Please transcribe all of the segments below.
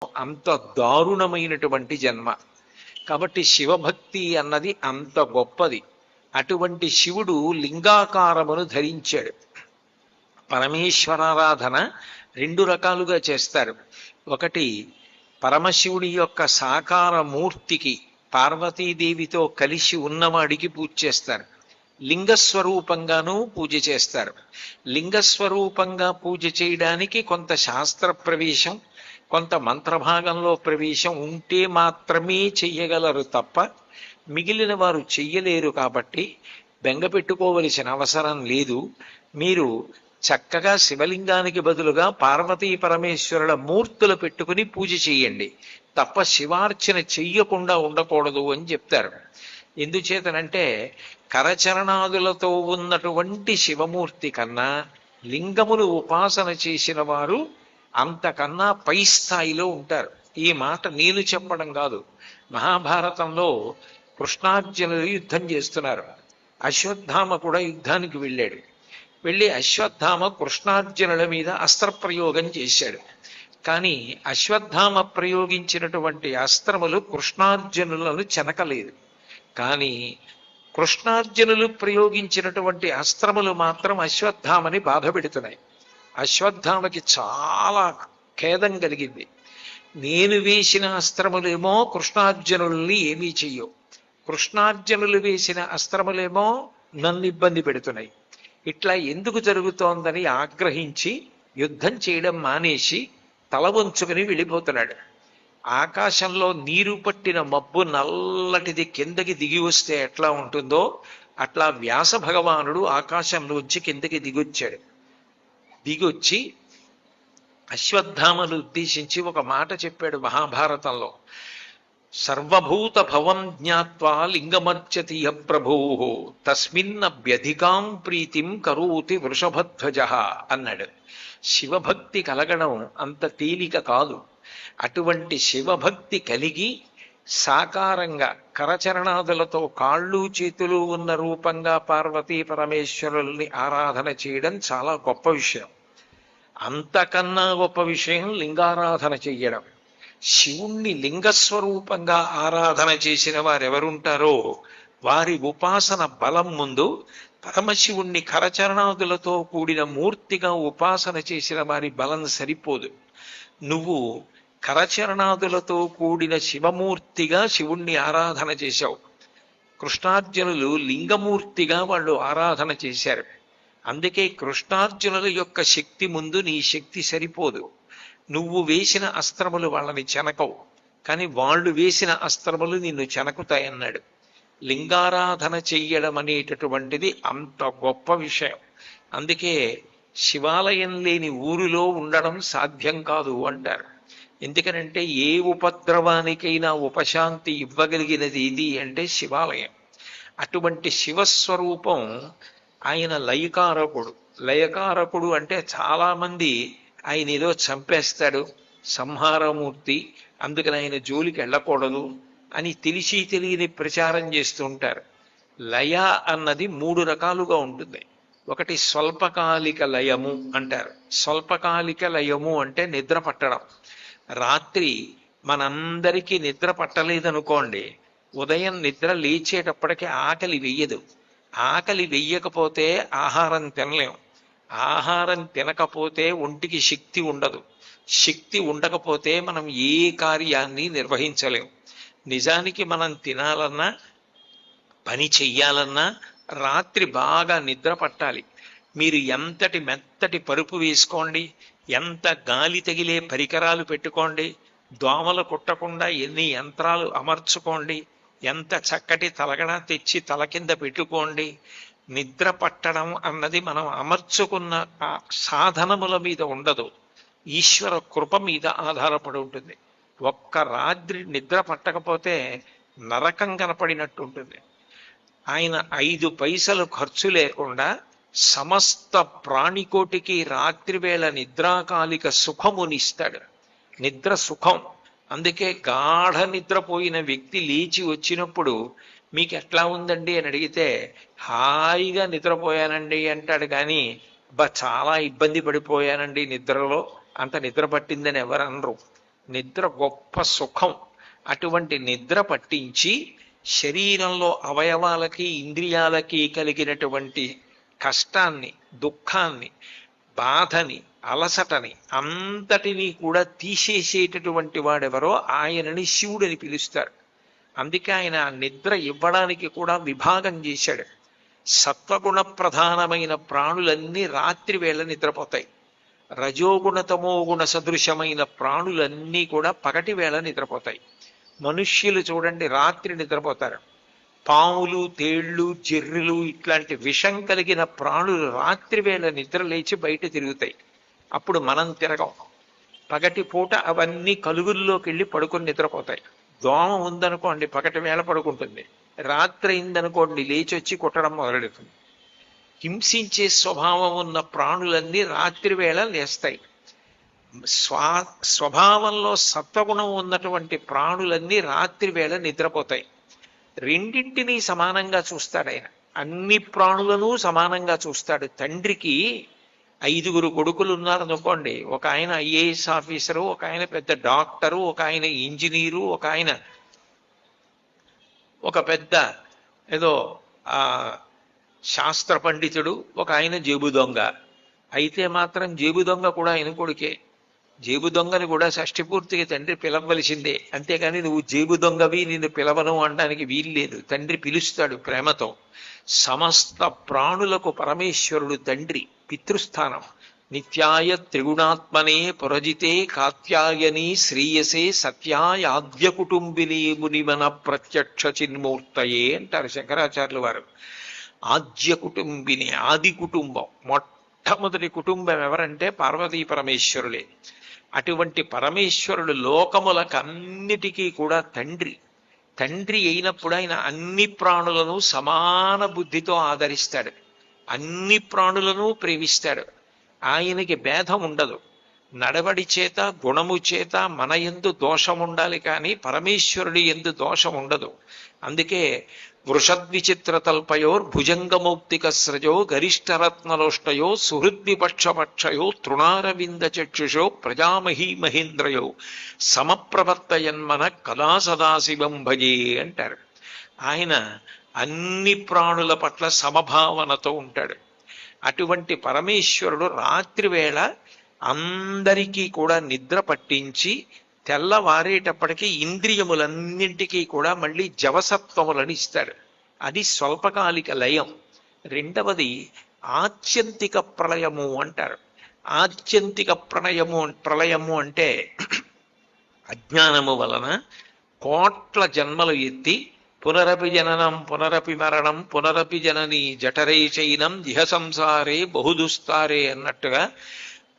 అంత దారుణమైనటువంటి జన్మ. కాబట్టి శివభక్తి అన్నది అంత గొప్పది. అటువంటి శివుడు లింగాకారమును ధరించాడు. పరమేశ్వరారాధన రెండు రకాలుగా చేస్తారు. ఒకటి, పరమశివుడి యొక్క సాకార మూర్తికి పార్వతీదేవితో కలిసి ఉన్నవాడికి పూజ చేస్తారు. లింగస్వరూపంగానూ పూజ చేస్తారు. లింగస్వరూపంగా పూజ చేయడానికి కొంత శాస్త్ర ప్రవేశం, కొంత మంత్రభాగంలో ప్రవేశం ఉంటే మాత్రమే చెయ్యగలరు తప్ప మిగిలిన వారు చెయ్యలేరు. కాబట్టి బెంగ పెట్టుకోవలసిన అవసరం లేదు. మీరు చక్కగా శివలింగానికి బదులుగా పార్వతీ పరమేశ్వరుల మూర్తులు పెట్టుకుని పూజ చేయండి, తప్ప శివార్చన చెయ్యకుండా ఉండకూడదు అని చెప్తారు. ఎందుచేతనంటే కరచరణాదులతో ఉన్నటువంటి శివమూర్తి కన్నా లింగములు ఉపాసన చేసిన వారు అంతకన్నా పై స్థాయిలో ఉంటారు. ఈ మాట నేను చెప్పడం కాదు. మహాభారతంలో కృష్ణార్జునులు యుద్ధం చేస్తున్నారు. అశ్వత్థామ కూడా యుద్ధానికి వెళ్ళాడు. వెళ్ళి అశ్వత్థామ కృష్ణార్జునుల మీద అస్త్రప్రయోగం చేశాడు. కానీ అశ్వత్థామ ప్రయోగించినటువంటి అస్త్రములు కృష్ణార్జునులను చెనకలేదు. కానీ కృష్ణార్జునులు ప్రయోగించినటువంటి అస్త్రములు మాత్రం అశ్వత్థామని బాధ పెడుతున్నాయి. అశ్వత్థామకి చాలా ఖేదం కలిగింది. నేను వేసిన అస్త్రములేమో కృష్ణార్జునుల్ని ఏమీ చెయ్యవు, కృష్ణార్జునులు వేసిన అస్త్రములేమో నన్ను ఇబ్బంది పెడుతున్నాయి. ఇట్లా ఎందుకు జరుగుతోందని ఆగ్రహించి యుద్ధం చేయడం మానేసి తల వంచుకుని వెళ్ళిపోతున్నాడు. ఆకాశంలో నీరు పట్టిన మబ్బు నల్లటిది కిందకి దిగి వస్తే ఎట్లా ఉంటుందో అట్లా వ్యాస భగవానుడు ఆకాశంలోంచి కిందకి దిగొచ్చాడు. దిగొచ్చి అశ్వత్థామను ఉద్దేశించి ఒక మాట చెప్పాడు మహాభారతంలో. సర్వభూత భవం జ్ఞాత్వా లింగమర్చతి య ప్రభో తస్మిన్నభ్యధికాం ప్రీతిం కరోతి వృషభధ్వజ అన్నాడు. శివభక్తి కలగడం అంత తేలిక కాదు. అటువంటి శివభక్తి కలిగి సాకారంగా కరచరణాదులతో కాళ్ళు చేతులు ఉన్న రూపంగా పార్వతీ పరమేశ్వరుల్ని ఆరాధన చేయడం చాలా గొప్ప విషయం. అంతకన్నా గొప్ప విషయం లింగారాధన చెయ్యడం. శివుణ్ణి లింగస్వరూపంగా ఆరాధన చేసిన వారెవరుంటారో వారి ఉపాసన బలం ముందు పరమశివుణ్ణి కరచరణాదులతో కూడిన మూర్తిగా ఉపాసన చేసిన వారి బలం సరిపోదు. నువ్వు కరచరణాదులతో కూడిన శివమూర్తిగా శివుణ్ణి ఆరాధన చేశావు. కృష్ణార్జునులు లింగమూర్తిగా వాళ్ళు ఆరాధన చేశారు. అందుకే కృష్ణార్జునుల యొక్క శక్తి ముందు నీ శక్తి సరిపోదు. నువ్వు వేసిన అస్త్రములు వాళ్ళని చెనకవు, కానీ వాళ్ళు వేసిన అస్త్రములు నిన్ను చెనకుతాయన్నాడు. లింగారాధన చెయ్యడం అనేటటువంటిది అంత గొప్ప విషయం. అందుకే శివాలయం లేని ఊరిలో ఉండడం సాధ్యం కాదు అంటారు. ఎందుకనంటే ఏ ఉపద్రవానికైనా ఉపశాంతి ఇవ్వగలిగినది ఇది అంటే శివాలయం. అటువంటి శివస్వరూపం ఆయన లయకారకుడు. లయకారకుడు అంటే చాలామంది ఆయన ఏదో చంపేస్తాడు, సంహారమూర్తి, అందుకని ఆయన జోలికి వెళ్ళకూడదు అని తెలిసి తెలియని ప్రచారం చేస్తూ ఉంటారు. లయ అన్నది మూడు రకాలుగా ఉంటుంది. ఒకటి స్వల్పకాలిక లయము అంటారు. స్వల్పకాలిక లయము అంటే నిద్ర పట్టడం. రాత్రి మనందరికీ నిద్ర పట్టలేదనుకోండి, ఉదయం నిద్ర లేచేటప్పటికీ ఆకలి వెయ్యదు. ఆకలి వెయ్యకపోతే ఆహారం తినలేం. ఆహారం తినకపోతే ఒంటికి శక్తి ఉండదు. శక్తి ఉండకపోతే మనం ఏ కార్యాన్ని నిర్వహించలేం. నిజానికి మనం తినాలన్నా పని చెయ్యాలన్నా రాత్రి బాగా నిద్ర పట్టాలి. మీరు ఎంతటి మెత్తటి పరుపు వేసుకోండి, ఎంత గాలి తగిలే పరికరాలు పెట్టుకోండి, దోమలు కుట్టకుండా ఎన్ని యంత్రాలు అమర్చుకోండి, ఎంత చక్కటి తలగడ తెచ్చి తల కింద పెట్టుకోండి, నిద్ర పట్టడం అన్నది మనం అమర్చుకున్న సాధనముల మీద ఉండదు, ఈశ్వర కృప మీద ఆధారపడి ఉంటుంది. ఒక్క రాత్రి నిద్ర పట్టకపోతే నరకం కనపడినట్టు ఉంటుంది. ఆయన 5 పైసలు ఖర్చు లేకుండా సమస్త ప్రాణికోటికి రాత్రివేళ నిద్రాకాలిక సుఖమునిస్తాడు. నిద్ర సుఖం. అందుకే గాఢ నిద్రపోయిన వ్యక్తి లేచి వచ్చినప్పుడు మీకు ఎట్లా ఉందండి అని అడిగితే హాయిగా నిద్రపోయానండి అంటాడు. కానీ చాలా ఇబ్బంది పడిపోయానండి నిద్రలో, అంత నిద్ర పట్టిందని ఎవరు అనరు. నిద్ర గొప్ప సుఖం. అటువంటి నిద్ర పట్టించి శరీరంలో అవయవాలకి ఇంద్రియాలకి కలిగినటువంటి కష్టాన్ని, దుఃఖాన్ని, బాధని, అలసటని అంతటినీ కూడా తీసేసేటటువంటి వాడెవరో ఆయనని శివుడని పిలుస్తారు. అందుకే ఆయన నిద్ర ఇవ్వడానికి కూడా విభాగం చేశాడు. సత్వగుణ ప్రధానమైన ప్రాణులన్నీ రాత్రి వేళ నిద్రపోతాయి. రజోగుణ తమోగుణ సదృశమైన ప్రాణులన్నీ కూడా పగటి వేళ నిద్రపోతాయి. మనుష్యులు చూడండి రాత్రి నిద్రపోతారు. పాములు, తేళ్లు, జెర్రులు ఇట్లాంటి విషం కలిగిన ప్రాణులు రాత్రి వేళ నిద్ర లేచి బయట తిరుగుతాయి. అప్పుడు మనం తిరగం. పగటి పూట అవన్నీ కలుగుల్లోకి వెళ్ళి పడుకొని నిద్రపోతాయి. దోమ ఉందనుకోండి పగటి వేళ పడుకుంటుంది, రాత్రి అయిందనుకోండి లేచి వచ్చి కుట్టడం మొదలెడుతుంది. హింసించే స్వభావం ఉన్న ప్రాణులన్నీ రాత్రి వేళ లేస్తాయి. స్వభావంలో సత్వగుణం ఉన్నటువంటి ప్రాణులన్నీ రాత్రి వేళ నిద్రపోతాయి. రెండింటినీ సమానంగా చూస్తాడు ఆయన. అన్ని ప్రాణులను సమానంగా చూస్తాడు. తండ్రికి 5 కొడుకులు ఉన్నారనుకోండి, ఒక ఆయన ఐఏఎస్ ఆఫీసరు, ఒక ఆయన పెద్ద డాక్టరు, ఒక ఆయన ఇంజనీరు, ఒక ఆయన ఒక పెద్ద ఏదో శాస్త్ర పండితుడు, ఒక ఆయన జేబు దొంగ. అయితే మాత్రం జేబు దొంగ కూడా ఆయన కొడుకే. జేబు దొంగని కూడా షష్ఠి పూర్తిగా తండ్రి పిలవలసిందే. అంతేగాని నువ్వు జేబు దొంగవి నిన్ను పిలవను అనడానికి వీల్లేదు. తండ్రి పిలుస్తాడు ప్రేమతో. సమస్త ప్రాణులకు పరమేశ్వరుడు తండ్రి. పితృస్థానం. నిత్యాయ త్రిగుణాత్మనే పురజితే కాత్యాయని శ్రీయసే సత్యాయాద్య కుటుంబిని మునిమన ప్రత్యక్ష చిన్మూర్తయే అంటారు శంకరాచార్యులు వారు. ఆద్య కుటుంబిని, ఆది కుటుంబం, మొట్టమొదటి కుటుంబం ఎవరంటే పార్వతీ పరమేశ్వరులే. అటువంటి పరమేశ్వరుడు లోకములకన్నిటికీ కూడా తండ్రి. తండ్రి అయినప్పుడు ఆయన అన్ని ప్రాణులను సమాన బుద్ధితో ఆదరిస్తాడు. అన్ని ప్రాణులను ప్రేమిస్తాడు. ఆయనకి భేదం ఉండదు. నడవడి చేత, గుణము చేత మన యందు దోషం ఉండాలి, కానీ పరమేశ్వరుడి యందు దోషం ఉండదు. అందుకే వృషద్విచిత్రతల్పయోర్ భుజంగమౌక్తిక స్రజో గరిష్టరత్నలోష్టయో సుహృద్విపక్షపక్షయో తృణారవింద చక్షుషో ప్రజామహీ మహేంద్రయో సమప్రవర్తయన్మన కదా సదాశివం భజే అంటారు. ఆయన అన్ని ప్రాణుల పట్ల సమభావనతో ఉంటాడు. అటువంటి పరమేశ్వరుడు రాత్రివేళ అందరికీ కూడా నిద్ర పట్టించి తెల్లవారేటప్పటికీ ఇంద్రియములన్నింటికీ కూడా మళ్ళీ జవసత్వములను ఇస్తాడు. అది స్వల్పకాలిక లయం. రెండవది ఆత్యంతిక ప్రళయము అంటారు. ఆత్యంతిక ప్రళయము అంటే అజ్ఞానము వలన కోట్ల జన్మలు ఎత్తి పునరపి జననం పునరపి మరణం పునరపి జనని జఠరే చైనం ఇహ సంసారే బహుదుస్తారే అన్నట్టుగా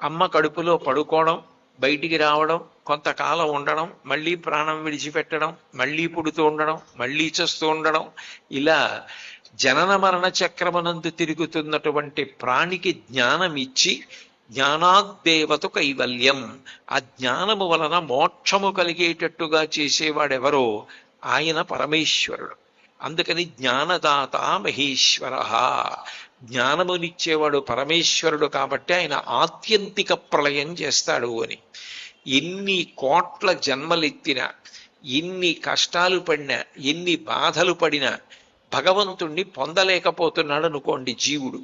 అమ్మ కడుపులో పడుకోవడం, బయటికి రావడం, కొంతకాలం ఉండడం, మళ్ళీ ప్రాణం విడిచిపెట్టడం, మళ్ళీ పుడుతూ ఉండడం, మళ్ళీ చస్తూ ఉండడం, ఇలా జనన మరణ చక్రమునందు తిరుగుతున్నటువంటి ప్రాణికి జ్ఞానం ఇచ్చి జ్ఞానాద్దేవత కైవల్యం, ఆ జ్ఞానము వలన మోక్షము కలిగేటట్టుగా చేసేవాడెవరో ఆయన పరమేశ్వరుడు. అందుకని జ్ఞానదాత మహేశ్వర, జ్ఞానమునిచ్చేవాడు పరమేశ్వరుడు. కాబట్టి ఆయన ఆత్యంతిక ప్రళయం చేస్తాడు అని. ఎన్ని కోట్ల జన్మలెత్తినా, ఎన్ని కష్టాలు పడినా, ఎన్ని బాధలు పడినా భగవంతుణ్ణి పొందలేకపోతున్నాడు అనుకోండి జీవుడు.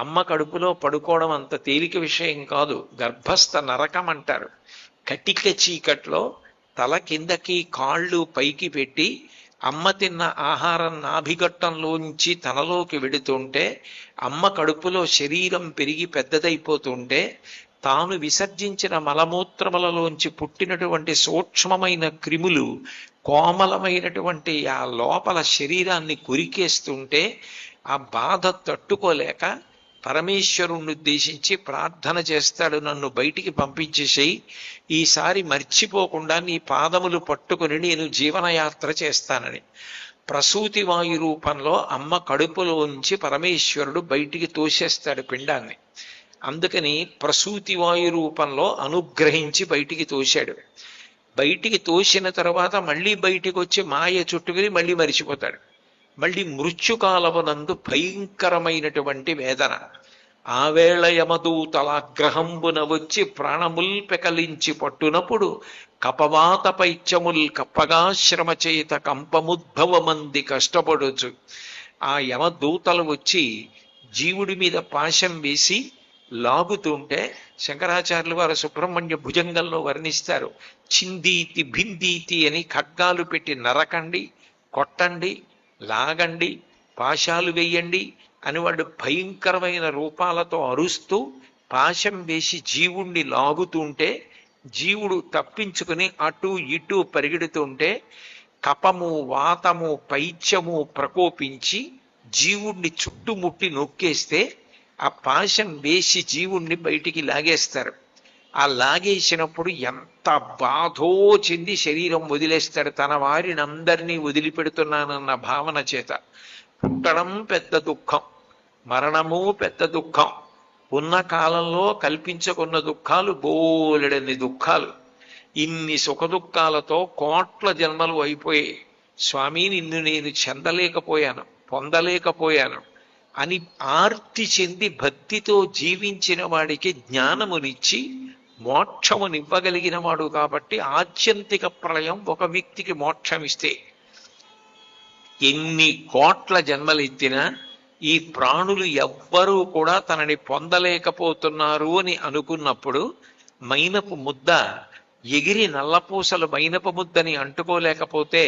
అమ్మ కడుపులో పడుకోవడం అంత తేలిక విషయం కాదు. గర్భస్థ నరకం అంటారు. కటిక చీకట్లో తల కిందకి కాళ్ళు పైకి పెట్టి అమ్మ తిన్న ఆహారం నాభిగట్టంలోంచి తనలోకి వెడుతుంటే, అమ్మ కడుపులో శరీరం పెరిగి పెద్దదైపోతుంటే, తాను విసర్జించిన మలమూత్రములలోంచి పుట్టినటువంటి సూక్ష్మమైన క్రిములు కోమలమైనటువంటి ఆ లోపల శరీరాన్ని కొరికేస్తుంటే, ఆ బాధ తట్టుకోలేక పరమేశ్వరుణ్ణి ఉద్దేశించి ప్రార్థన చేస్తాడు, నన్ను బయటికి పంపించేసేయి, ఈసారి మర్చిపోకుండా నీ పాదములు పట్టుకుని నేను జీవనయాత్ర చేస్తానని. ప్రసూతి వాయు రూపంలో అమ్మ కడుపులోంచి పరమేశ్వరుడు బయటికి తోసేస్తాడు పిండాన్ని. అందుకని ప్రసూతి వాయు రూపంలో అనుగ్రహించి బయటికి తోశాడు. బయటికి తోసిన తర్వాత మళ్ళీ బయటికి వచ్చి మాయ చుట్టుకుని మళ్ళీ మరిచిపోతాడు. మళ్ళీ మృత్యుకాలమునందు భయంకరమైనటువంటి వేదన. ఆవేళ యమదూతలాగ్రహంబున వచ్చి ప్రాణముల్ పెకలించి పట్టునప్పుడు కపవాత పైత్యముల్ కప్పగా శ్రమ చేత కంపముద్భవమంది కష్టపడొచ్చు. ఆ యమదూతలు వచ్చి జీవుడి మీద పాశం వేసి లాగుతుంటే శంకరాచార్యులు వారు సుబ్రహ్మణ్య భుజంగంలో వర్ణిస్తారు. చిందీతి భిందీతి అని ఖడ్గాలు పెట్టి నరకండి, కొట్టండి, లాగండి, పాశాలు వెయ్యండి అని వాళ్ళు భయంకరమైన రూపాలతో అరుస్తూ పాశం వేసి జీవుణ్ణి లాగుతుంటే జీవుడు తప్పించుకుని అటు ఇటు పరిగెడుతుంటే కపము, వాతము, పైత్యము ప్రకోపించి జీవుణ్ణి చుట్టుముట్టి నొక్కేస్తే ఆ పాశం వేసి జీవుణ్ణి బయటికి లాగేస్తారు. ఆ లాగేసినప్పుడు ఎంత బాధో చెంది శరీరం వదిలేస్తాడు. తన వారిని అందరినీ వదిలిపెడుతున్నానన్న భావన చేత. పుట్టడం పెద్ద దుఃఖం, మరణము పెద్ద దుఃఖం, ఉన్న కాలంలో కల్పించుకున్న దుఃఖాలు బోలెడన్ని దుఃఖాలు. ఇన్ని సుఖ దుఃఖాలతో కోట్ల జన్మలు అయిపోయాయి. స్వామి నిన్ను నేను చెందలేకపోయాను, పొందలేకపోయాను అని ఆర్తి చెంది భక్తితో జీవించిన వాడికి జ్ఞానమునిచ్చి మోక్షమునివ్వగలిగిన వాడు. కాబట్టి ఆత్యంతిక ప్రళయం ఒక వ్యక్తికి మోక్షమిస్తే ఎన్ని కోట్ల జన్మలెత్తినా ఈ ప్రాణులు ఎవ్వరూ కూడా తనని పొందలేకపోతున్నారు అని అనుకున్నప్పుడు మైనపు ముద్ద ఎగిరి నల్లపూసలు మైనపు ముద్దని అంటుకోలేకపోతే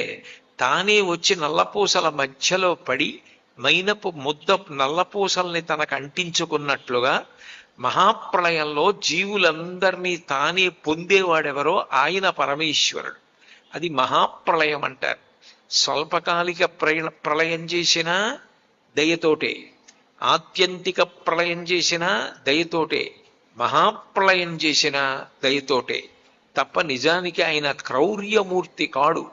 తానే వచ్చి నల్లపూసల మధ్యలో పడి మైనపు ముద్ద నల్లపూసల్ని తనకు అంటించుకున్నట్లుగా మహాప్రళయంలో జీవులందరినీ తానే పొందేవాడెవరో ఆయన పరమేశ్వరుడు. అది మహాప్రళయం అంటారు. స్వల్పకాలిక ప్రళయం చేసినా దయతోటే, ఆత్యంతిక ప్రళయం చేసినా దయతోటే, మహాప్రళయం చేసినా దయతోటే తప్ప నిజానికి ఆయన క్రౌర్యమూర్తి కాడు.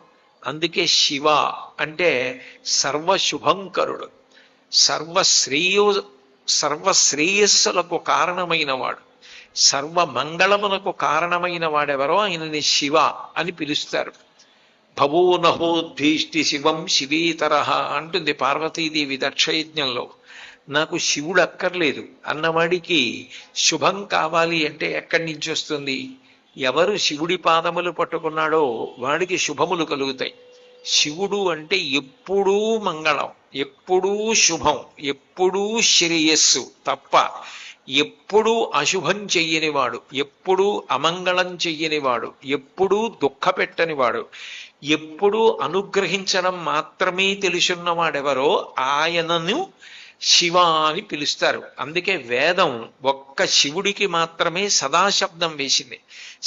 అందుకే శివ అంటే సర్వశుభంకరుడు, సర్వశ్రేయస్సులకు కారణమైన వాడు, సర్వమంగళమునకు కారణమైన వాడెవరో ఆయనని శివ అని పిలుస్తారు. భవో నహోద్భీష్టి శివం శివేతర అంటుంది పార్వతీదేవి దక్షయజ్ఞంలో. నాకు శివుడు అక్కర్లేదు అన్నవాడికి శుభం కావాలి అంటే ఎక్కడి నుంచి వస్తుంది? ఎవరు శివుడి పాదములు పట్టుకున్నాడో వాడికి శుభములు కలుగుతాయి. శివుడు అంటే ఎప్పుడూ మంగళం, ఎప్పుడూ శుభం, ఎప్పుడూ శ్రేయస్సు తప్ప ఎప్పుడూ అశుభం చెయ్యనివాడు, ఎప్పుడూ అమంగళం చెయ్యనివాడు, ఎప్పుడూ దుఃఖపెట్టనివాడు, ఎప్పుడూ అనుగ్రహించడం మాత్రమే తెలుసున్నవాడెవరో ఆయనను శివ అని పిలుస్తారు. అందుకే వేదం ఒక్క శివుడికి మాత్రమే సదాశబ్దం వేసింది.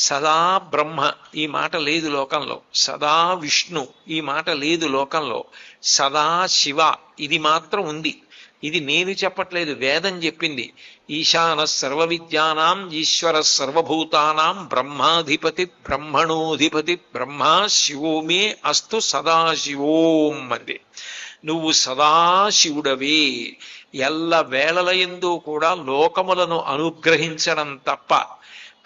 సదా బ్రహ్మ ఈ మాట లేదు లోకంలో, సదా విష్ణు ఈ మాట లేదు లోకంలో, సదా శివ ఇది మాత్రం ఉంది. ఇది నేను చెప్పట్లేదు, వేదం చెప్పింది. ఈశాన సర్వ విద్యానాం ఈశ్వర సర్వభూతానాం బ్రహ్మాధిపతి బ్రహ్మణోధిపతి బ్రహ్మ శివో మే అస్తు సదాశివోం అంది. నువ్వు సదాశివుడవే. ఎల్ల వేళలయందు కూడా లోకములను అనుగ్రహించడం తప్ప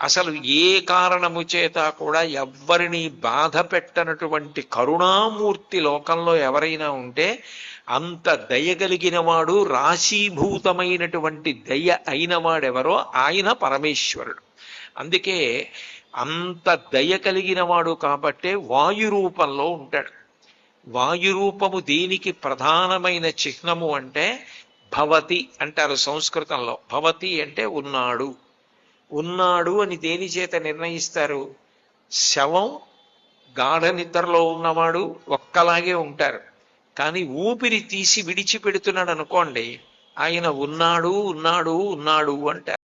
అసలు ఏ కారణము చేత కూడా ఎవ్వరిని బాధ పెట్టనటువంటి కరుణామూర్తి లోకంలో ఎవరైనా ఉంటే అంత దయగలిగిన వాడు, రాశీభూతమైనటువంటి దయ అయిన వాడెవరో ఆయన పరమేశ్వరుడు. అందుకే అంత దయ కలిగిన వాడు కాబట్టే వాయు రూపంలో ఉంటాడు. వాయు రూపము దేనికి ప్రధానమైన చిహ్నము అంటే భవతి అంటారు సంస్కృతంలో. భవతి అంటే ఉన్నాడు. ఉన్నాడు అని దేని చేత నిర్ణయిస్తారు? శవం గాఢ నిద్రలో ఉన్నవాడు ఒక్కలాగే ఉంటారు, కానీ ఊపిరి తీసి విడిచిపెడుతున్నాడు అనుకోండి, ఆయన ఉన్నాడు ఉన్నాడు ఉన్నాడు అంటారు.